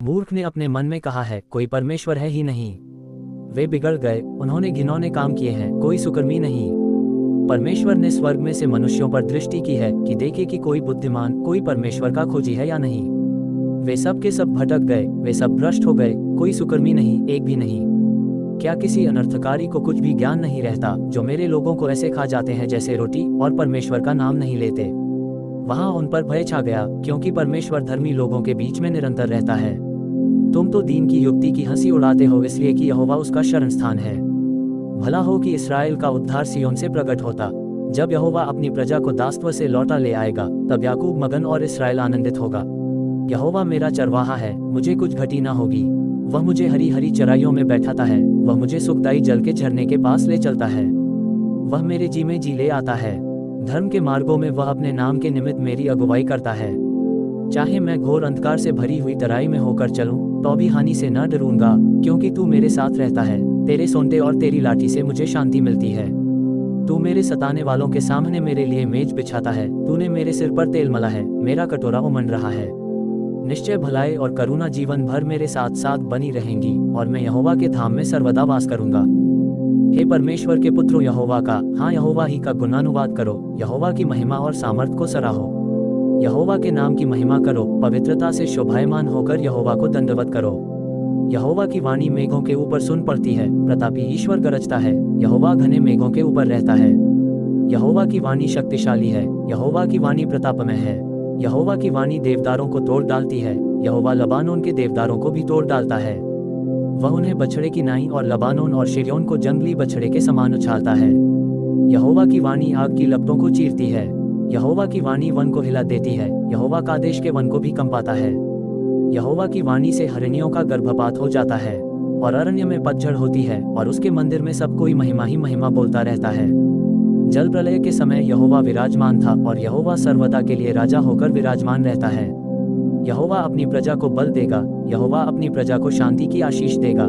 मूर्ख ने अपने मन में कहा है, कोई परमेश्वर है ही नहीं। वे बिगड़ गए, उन्होंने घिनौने काम किए हैं, कोई सुकर्मी नहीं। परमेश्वर ने स्वर्ग में से मनुष्यों पर दृष्टि की है कि देखे कि कोई बुद्धिमान, कोई परमेश्वर का खोजी है या नहीं। वे सब के सब भटक गए, वे सब भ्रष्ट हो गए, कोई सुकर्मी नहीं, एक भी नहीं। क्या किसी अनर्थकारी को कुछ भी ज्ञान नहीं रहता, जो मेरे लोगों को ऐसे खा जाते हैं जैसे रोटी, और परमेश्वर का नाम नहीं लेते। वहां उन पर भय छा गया, क्योंकि परमेश्वर धर्मी लोगों के बीच में निरंतर रहता है। तुम तो दीन की युक्ति की हंसी उड़ाते हो, इसलिए कि यहोवा उसका शरण स्थान है। भला हो कि इस्राएल का उद्धार सिय्योन से प्रकट होता। जब यहोवा अपनी प्रजा को दासत्व से लौटा ले आएगा, तब याकूब मगन और इस्राएल आनंदित होगा। यहोवा मेरा चरवाहा है, मुझे कुछ घटी ना होगी। वह मुझे हरी हरी चराइयों में बैठाता है, वह मुझे सुखदाई जल के झरने के पास ले चलता है। वह मेरे जी में जी ले आता है, धर्म के मार्गों में वह अपने नाम के निमित्त मेरी अगुवाई करता है। चाहे मैं घोर अंधकार से भरी हुई तराई में होकर चलूं, तो भी हानि से न डरूंगा, क्योंकि तू मेरे साथ रहता है। तेरे सोंटे और तेरी लाठी से मुझे शांति मिलती है। तू मेरे सताने वालों के सामने मेरे लिए मेज बिछाता है। तूने मेरे सिर पर तेल मला है, मेरा कटोरा उमंड रहा है। निश्चय भलाई और करुणा जीवन भर मेरे साथ साथ बनी रहेंगी, और मैं यहोवा के धाम में सर्वदा वास करूंगा। हे परमेश्वर के पुत्रों, यहोवा का, हाँ यहोवा ही का गुणानुवाद करो। यहोवा की महिमा और सामर्थ को सराहो। यहोवा के नाम की महिमा करो, पवित्रता से शोभायमान होकर यहोवा को दंडवत करो। यहोवा की वाणी मेघों के ऊपर सुन पड़ती है, प्रतापी ईश्वर गरजता है। यहोवा घने मेघों के ऊपर रहता है। यहोवा की वाणी शक्तिशाली है, यहोवा की वाणी प्रतापमय है। यहोवा की वाणी देवदारों को तोड़ डालती है, यहोवा लबानोन के देवदारों को भी तोड़ डालता है। वह उन्हें बछड़े की नाई और लबानोन और शिर्योन को जंगली बछड़े के समान उछालता है। यहोवा की वाणी आग की लपटों को चीरती है। यहोवा की वाणी वन को हिला देती है, यहोवा कादेश के वन को भी कंपाता है। यहोवा की वाणी से हरिणियों का गर्भपात हो जाता है, और अरण्य में पतझड़ होती है, और उसके मंदिर में सब कोई महिमा ही महिमा बोलता रहता है। जल प्रलय के समय यहोवा विराजमान था, और यहोवा सर्वदा के लिए राजा होकर विराजमान रहता है। यहोवा अपनी प्रजा को बल देगा, यहोवा अपनी प्रजा को शांति की आशीष देगा।